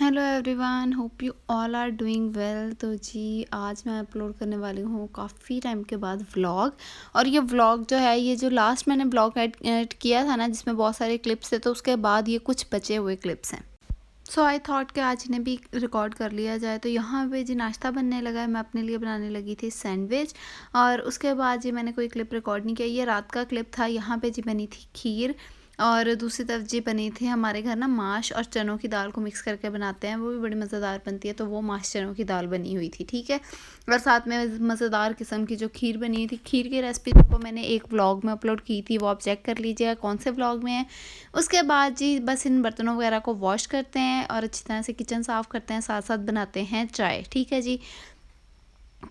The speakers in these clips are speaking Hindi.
Hello everyone, hope you all are doing well. तो जी आज मैं अपलोड करने वाली हूँ काफ़ी टाइम के बाद व्लॉग। और ये व्लॉग जो है, ये जो लास्ट मैंने ब्लॉग एड किया था ना, जिसमें बहुत सारे क्लिप्स थे, तो उसके बाद ये कुछ बचे हुए क्लिप्स हैं। सो आई थॉट कि आज इन्हें भी रिकॉर्ड कर लिया जाए। तो यहाँ पे जी नाश्ता बनने लगा है। मैं अपने लिए बनाने लगी थी सैंडविच। और उसके बाद जी मैंने कोई क्लिप रिकॉर्ड नहीं किया, ये रात का क्लिप था। यहाँ पे जी बनी थी खीर, और दूसरी तरफ जी बनी थी हमारे घर ना माश और चनों की दाल को मिक्स करके बनाते हैं, वो भी बड़ी मज़ेदार बनती है। तो वो माश चनों की दाल बनी हुई थी, ठीक है। और साथ में मज़ेदार किस्म की जो खीर बनी हुई थी, खीर की रेसिपी जो मैंने एक व्लॉग में अपलोड की थी, वो आप चेक कर लीजिएगा कौन से व्लॉग में है। उसके बाद जी बस इन बर्तनों वगैरह को वॉश करते हैं और अच्छी तरह से किचन साफ़ करते हैं, साथ साथ बनाते हैं चाय, ठीक है जी।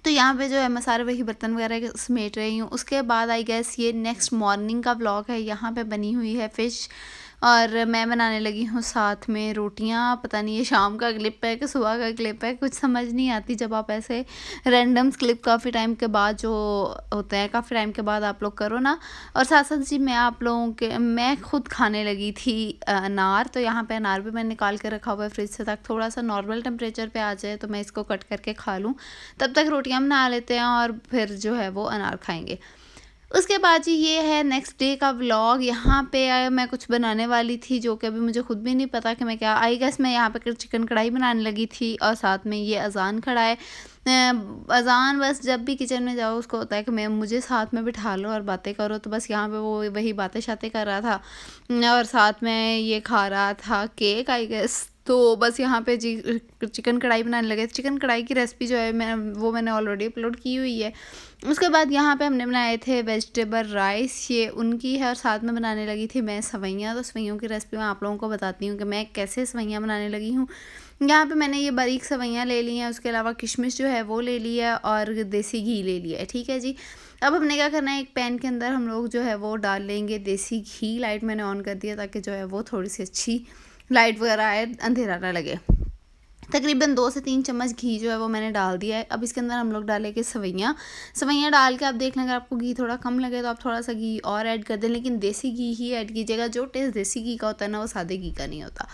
तो यहाँ पे जो है मैं सारे वही बर्तन वगैरह समेट रही हूँ। उसके बाद आई गेस ये नेक्स्ट मॉर्निंग का व्लॉग है। यहाँ पे बनी हुई है फ़िश, और मैं बनाने लगी हूँ साथ में रोटियाँ। पता नहीं ये शाम का क्लिप है कि सुबह का क्लिप है, कुछ समझ नहीं आती जब आप ऐसे रैंडम्स क्लिप काफ़ी टाइम के बाद जो होते हैं, काफ़ी टाइम के बाद आप लोग करो ना। और साथ साथ जी मैं खुद खाने लगी थी अनार। तो यहाँ पे अनार भी मैंने निकाल के रखा हुआ है फ्रिज से, ताकि थोड़ा सा नॉर्मल टेम्परेचर पे आ जाए तो मैं इसको कट करके खा लूँ। तब तक रोटियां बना लेते हैं और फिर जो है वो अनार खाएंगे। उसके बाद जी ये है नेक्स्ट डे का व्लॉग। यहाँ पे मैं कुछ बनाने वाली थी जो कि अभी मुझे खुद भी नहीं पता कि मैं क्या, आई गेस मैं यहाँ पे चिकन कढ़ाई बनाने लगी थी। और साथ में ये अजान खड़ा है। अजान बस जब भी किचन में जाओ उसको होता है कि मैं मुझे साथ में बिठा लो और बातें करो। तो बस यहाँ पे वो वही बातें शातें कर रहा था, और साथ में ये खा रहा था केक आई गेस। तो बस यहाँ पे जी चिकन कढ़ाई बनाने लगे। चिकन कढ़ाई की रेसिपी जो है मैंने ऑलरेडी अपलोड की हुई है। उसके बाद यहाँ पे हमने बनाए थे वेजिटेबल राइस, ये उनकी है। और साथ में बनाने लगी थी मैं सवैयाँ। तो सवैयों की रेसिपी मैं आप लोगों को बताती हूँ कि मैं कैसे सवैयाँ बनाने लगी हूँ। यहाँ पे मैंने ये बारीक सवैयाँ ले ली हैं, उसके अलावा किशमिश जो है वो ले लिया और देसी घी ले लिया है, ठीक है जी। अब हमने क्या करना है, एक पैन के अंदर हम लोग जो है वो डाल लेंगे देसी घी। लाइट मैंने ऑन कर दिया ताकि जो है वो थोड़ी सी अच्छी लाइट वगैरह आए, अंधेरा ना लगे। तकरीबन 2 से 3 चम्मच घी जो है वो मैंने डाल दिया है। अब इसके अंदर हम लोग डालेंगे सवैयाँ। सवैयाँ डाल के आप देख लें, अगर आपको घी थोड़ा कम लगे तो आप थोड़ा सा घी और ऐड कर दें, लेकिन देसी घी ही ऐड कीजिएगा। जो टेस्ट देसी घी का होता है ना, वो सादे घी का नहीं होता।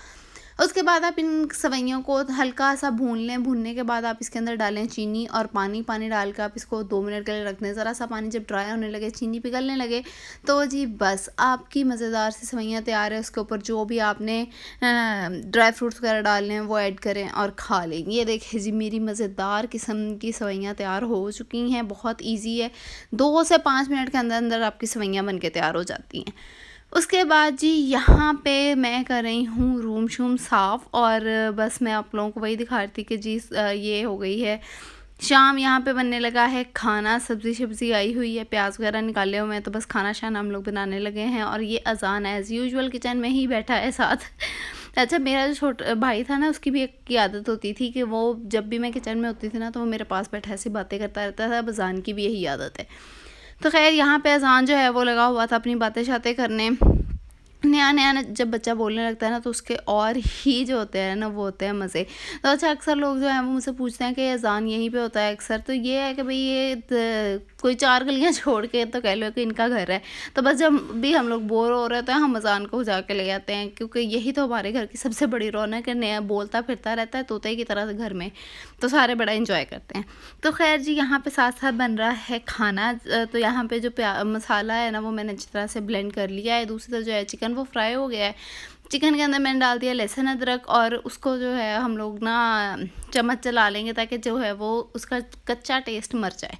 उसके बाद आप इन सवैयों को हल्का सा भून लें। भूनने के बाद आप इसके अंदर डालें चीनी और पानी। पानी डाल के आप इसको 2 मिनट के लिए रख दें। ज़रा सा पानी जब ड्राई होने लगे, चीनी पिघलने लगे, तो जी बस आपकी मज़ेदार सी सवैयाँ तैयार है। उसके ऊपर जो भी आपने ड्राई फ्रूट्स वगैरह डालने हैं वो ऐड करें और खा लें। ये देखिए जी मेरी मज़ेदार किस्म की सवैयाँ तैयार हो चुकी हैं। बहुत ईजी है, 2 से 5 मिनट के अंदर अंदर आपकी सवैयाँ बन के तैयार हो जाती हैं। उसके बाद जी यहाँ पे मैं कर रही हूँ रूम शूम साफ़। और बस मैं आप लोगों को वही दिखा रही थी कि जी ये हो गई है शाम। यहाँ पे बनने लगा है खाना, सब्ज़ी सब्ज़ी आई हुई है, प्याज वगैरह निकाले हुए हैं। तो बस खाना शाना हम लोग बनाने लगे हैं। और ये अजान एज़ यूजुअल किचन में ही बैठा है साथ। अच्छा, मेरा जो छोटा भाई था ना, उसकी भी एक की आदत होती थी कि वो जब भी मैं किचन में होती थी ना, तो वो मेरे पास बैठा ऐसी बातें करता रहता था। अब अजान की भी यही आदत है। तो खैर यहाँ पे अजान जो है वो लगा हुआ था अपनी बातें शातें करने। नया नया जब बच्चा बोलने लगता है ना, तो उसके और ही जो होते हैं ना वो होते हैं मज़े। तो अच्छा, अक्सर लोग जो हैं वो मुझसे पूछते हैं कि अज़ान यहीं पे होता है अक्सर। तो ये है कि भाई ये कोई 4 गलियाँ छोड़ के तो कह लो कि इनका घर है। तो बस जब भी हम लोग बोर हो रहे होते हैं, हम अज़ान को जा के ले आते हैं, क्योंकि यही तो हमारे घर की सबसे बड़ी रौनक है। नया बोलता फिरता रहता है तोते की तरह घर में, तो सारे बड़ा इंजॉय करते हैं। तो खैर जी यहाँ पे साथ साथ बन रहा है खाना। तो यहाँ पे जो मसाला है ना, वो मैंने अच्छी तरह से ब्लेंड कर लिया है। दूसरी तरफ जो है चिकन वो फ्राई हो गया है। चिकन के अंदर मैंने डाल दिया लहसुन अदरक, और उसको जो है हम लोग ना चम्मच चला लेंगे ताकि जो है वो उसका कच्चा टेस्ट मर जाए।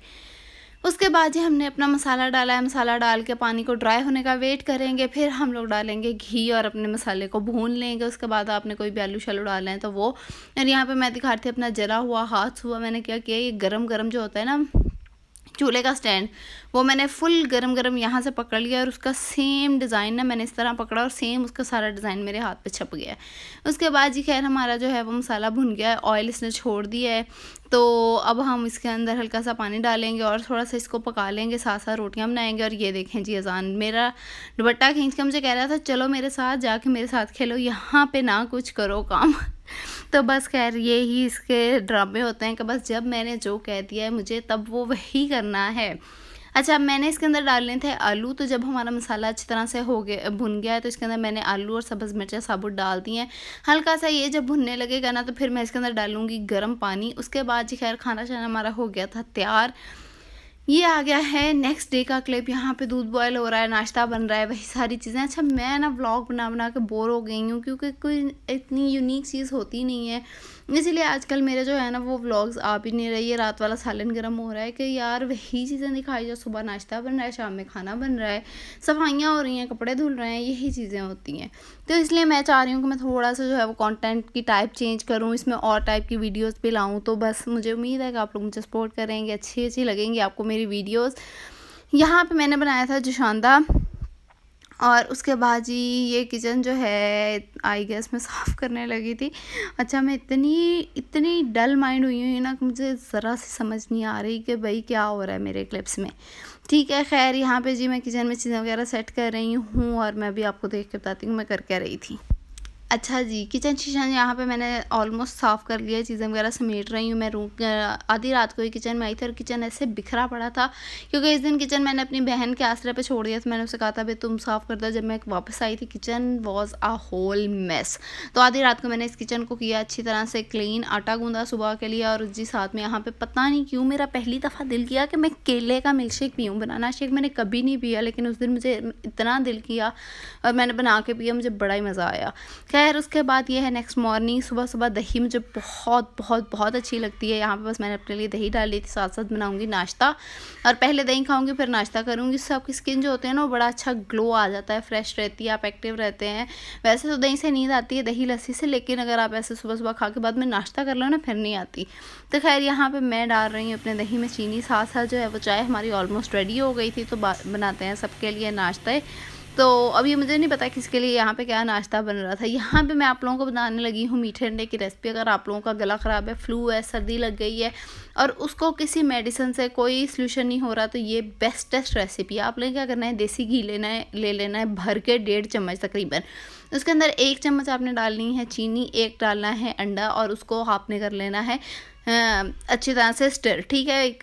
उसके बाद ही हमने अपना मसाला डाला है। मसाला डाल के पानी को ड्राई होने का वेट करेंगे। फिर हम लोग डालेंगे घी और अपने मसाले को भून लेंगे। उसके बाद आपने कोई भी आलू शालू डाले हैं तो वो। और यहाँ पे मैं दिखा रही थी अपना जला हुआ हाथ। हुआ मैंने क्या किया, ये गरम गरम जो होता है ना चूल्हे का स्टैंड, वो मैंने फुल गरम गरम यहाँ से पकड़ लिया। और उसका सेम डिज़ाइन ना मैंने इस तरह पकड़ा, और सेम उसका सारा डिज़ाइन मेरे हाथ पे छप गया है। उसके बाद जी खैर हमारा जो है वो मसाला भुन गया है, ऑयल इसने छोड़ दिया है। तो अब हम इसके अंदर हल्का सा पानी डालेंगे और थोड़ा सा इसको पका लेंगे, साथ साथ रोटियां बनाएंगे। और ये देखें जी अजान मेरा दुपट्टा खींच के मुझे कह रहा था चलो मेरे साथ, जाके मेरे साथ खेलो, यहाँ पे ना कुछ करो काम। तो बस खैर ये ही इसके ड्रामे होते हैं कि बस जब मैंने जो कह दिया है मुझे, तब वो वही करना है। अच्छा, मैंने इसके अंदर डालने थे आलू, तो जब हमारा मसाला अच्छी तरह से हो गया भुन गया है तो इसके अंदर मैंने आलू और सब्ज़ मिर्चें साबुत डाल दी हैं। हल्का सा ये जब भुनने लगेगा ना तो फिर मैं इसके अंदर डालूँगी गर्म पानी। उसके बाद जी खैर खाना शाना हमारा हो गया था तैयार। ये आ गया है नेक्स्ट डे का क्लिप। यहाँ पे दूध बॉयल हो रहा है, नाश्ता बन रहा है, वही सारी चीज़ें। अच्छा, मैं ना व्लॉग बना बना के बोर हो गई हूँ क्योंकि कोई इतनी यूनिक चीज़ होती नहीं है, इसीलिए आजकल मेरे जो है ना वो व्लॉग्स आ भी नहीं रही है। रात वाला सालन गर्म हो रहा है कि यार वही चीज़ें दिखाई जो सुबह नाश्ता बन रहा है, शाम में खाना बन रहा है, सफाइयाँ हो रही हैं, कपड़े धुल रहे हैं, यही चीज़ें होती हैं। तो इसलिए मैं चाह रही हूँ कि मैं थोड़ा सा जो है वो कंटेंट की टाइप चेंज करूँ, इसमें और टाइप की वीडियोस भी लाऊँ। तो बस मुझे उम्मीद है कि आप लोग मुझे सपोर्ट करेंगे, अच्छी लगेंगी आपको मेरी वीडियोस। यहाँ पे मैंने बनाया था जोशांदा, और उसके बाद जी ये किचन जो है आई गेस मैं साफ़ करने लगी थी। अच्छा, मैं इतनी डल माइंड हुई हूँ ना कि मुझे ज़रा सी समझ नहीं आ रही कि भाई क्या हो रहा है मेरे क्लिप्स में। ठीक है, खैर यहाँ पे जी मैं किचन में चीज़ें वगैरह सेट कर रही हूँ और मैं भी आपको देख के बताती हूँ मैं कर क्या रही थी। अच्छा जी, किचन शिचन यहाँ पे मैंने ऑलमोस्ट साफ़ कर लिया है, चीज़ें वगैरह समेट रही हूँ। मैं आधी रात को ही किचन में आई थी और किचन ऐसे बिखरा पड़ा था क्योंकि इस दिन किचन मैंने अपनी बहन के आसरे पे छोड़ दिया था। मैंने उसे कहा था भाई तुम साफ़ कर दो। जब मैं वापस आई थी kitchen was a whole mess. तो आधी रात को मैंने इस किचन को किया अच्छी तरह से क्लीन, आटा गूंदा सुबह के लिए। और जी साथ में यहाँ पर पता नहीं क्यों मेरा पहली दफ़ा दिल किया कि मैं केले का मिल्क शेक पीऊँ। बनाना शेक मैंने कभी नहीं पिया, लेकिन उस दिन मुझे इतना दिल किया और मैंने बना के पिया, मुझे बड़ा ही मज़ा आया। खैर उसके बाद ये है नेक्स्ट मॉर्निंग। सुबह दही मुझे बहुत अच्छी लगती है। यहाँ पे बस मैंने अपने लिए दही डाल ली थी, साथ साथ बनाऊंगी नाश्ता। और पहले दही खाऊंगी फिर नाश्ता करूंगी। इससे आपकी स्किन जो होती है ना वो बड़ा अच्छा ग्लो आ जाता है, फ्रेश रहती है, आप एक्टिव रहते हैं। वैसे तो दही से नींद आती है, दही लस्सी से, लेकिन अगर आप ऐसे सुबह खा के बाद में नाश्ता कर लो ना फिर नहीं आती। तो खैर यहाँ पर मैं डाल रही हूँ अपने दही में चीनी, साथ साथ जो है वो चाय हमारी ऑलमोस्ट रेडी हो गई थी। तो बनाते हैं सबके लिए नाश्ते। तो अभी मुझे नहीं पता किसके लिए यहाँ पे क्या नाश्ता बन रहा था। यहाँ पे मैं आप लोगों को बताने लगी हूँ मीठे अंडे की रेसिपी। अगर आप लोगों का गला ख़राब है, फ्लू है, सर्दी लग गई है और उसको किसी मेडिसिन से कोई सॉल्यूशन नहीं हो रहा, तो ये बेस्टेस्ट रेसिपी है। आप लोगों क्या करना है, देसी घी ले लेना है भर के 1.5 चम्मच तकरीबन। उसके अंदर 1 चम्मच आपने डालनी है चीनी, 1 डालना है अंडा और उसको आपने कर लेना है अच्छी तरह से स्टर। ठीक है, एक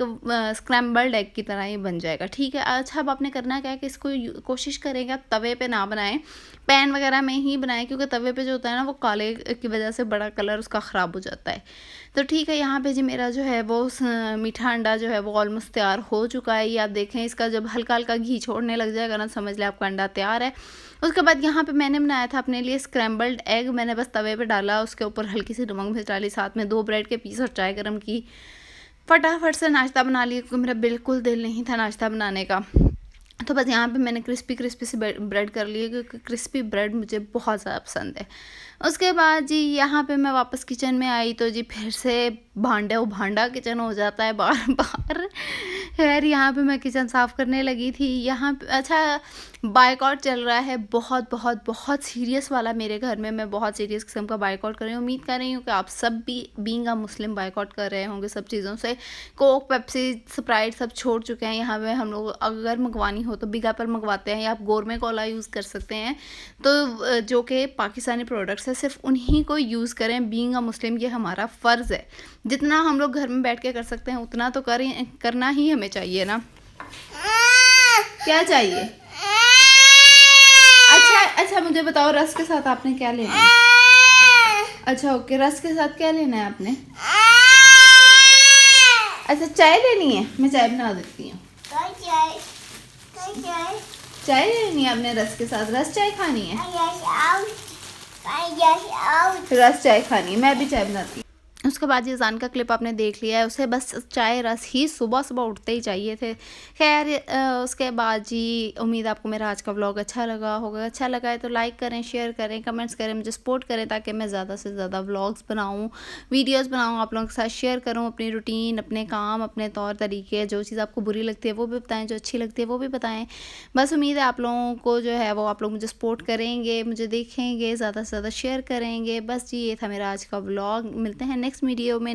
स्क्रैम्बल्ड एग की तरह ये बन जाएगा। ठीक है। अच्छा, अब आपने करना क्या है कि इसको कोशिश करेंगे आप तवे पे ना बनाएं, पैन वगैरह में ही बनाएं, क्योंकि तवे पे जो होता है ना वो काले की वजह से बड़ा कलर उसका ख़राब हो जाता है। तो ठीक है, यहाँ पे जी मेरा जो है वो मीठा अंडा जो है वो ऑलमोस्ट तैयार हो चुका है। ये आप देखें, इसका जब हल्का हल्का घी छोड़ने लग जाएगा ना समझ लें आपका अंडा तैयार है। उसके बाद यहाँ पे मैंने बनाया था अपने लिए स्क्रैम्बल्ड एग। मैंने बस तवे पे डाला, उसके ऊपर हल्की सी नमक मिर्च डाली, साथ में 2 ब्रेड के पीस और चाय गर्म की। फटाफट से नाश्ता बना लिया क्योंकि मेरा बिल्कुल दिल नहीं था नाश्ता बनाने का। तो बस यहाँ पे मैंने क्रिस्पी से ब्रेड कर लिए क्योंकि क्रिस्पी ब्रेड मुझे बहुत ज़्यादा पसंद है। उसके बाद जी यहाँ पे मैं वापस किचन में आई तो जी फिर से भांडा किचन हो जाता है बार बार। खैर यहाँ पे मैं किचन साफ़ करने लगी थी। यहाँ पे अच्छा बायकॉट चल रहा है बहुत सीरियस वाला मेरे घर में। मैं बहुत सीरियस किस्म का बायकॉट कर रही हूँ। उम्मीद कर रही हूँ कि आप सब भी बीइंग अ मुस्लिम बायकॉट कर रहे होंगे सब चीज़ों से। कोक, पेप्सी, स्प्राइट सब छोड़ चुके हैं। यहाँ पे हम लोग अगर मंगवानी हो तो बिग एप्पल मंगवाते हैं या आप गोरमे कोला यूज़ कर सकते हैं, तो जो कि पाकिस्तानी प्रोडक्ट्स है सिर्फ उन्हीं को यूज़ करें। बीइंग अ मुस्लिम ये हमारा फ़र्ज़ है। जितना हम लोग घर में बैठ के कर सकते हैं उतना तो करना ही हमें चाहिए ना। क्या चाहिए? अच्छा मुझे बताओ, रस के साथ आपने क्या लेना है? अच्छा ओके, रस के साथ क्या लेना है आपने? अच्छा चाय लेनी है, मैं चाय बना देती हूँ। चाय लेनी है आपने रस के साथ? रस चाय खानी है? रस चाय खानी है, मैं भी चाय बनाती हूँ। उसके बाद ये जान का क्लिप आपने देख लिया है, उसे बस चाय रस ही सुबह उठते ही चाहिए थे। खैर उसके बाद जी उम्मीद आपको मेरा आज का व्लॉग अच्छा लगा होगा। अच्छा लगा है तो लाइक करें, शेयर करें, कमेंट्स करें, मुझे सपोर्ट करें ताकि मैं ज़्यादा से ज़्यादा व्लॉग्स बनाऊँ, वीडियोज़ बनाऊँ, आप लोगों के साथ शेयर करूँ अपनी रूटीन, अपने काम, अपने तौर तरीके। जो चीज़ आपको बुरी लगती है वो भी बताएँ, जो अच्छी लगती है वो भी बताएँ। बस उम्मीद है आप लोगों को जो है वो आप लोग मुझे सपोर्ट करेंगे, मुझे देखेंगे, ज़्यादा से ज़्यादा शेयर करेंगे। बस जी ये था मेरा आज का व्लॉग। मिलते हैं नेक्स्ट वीडियो में।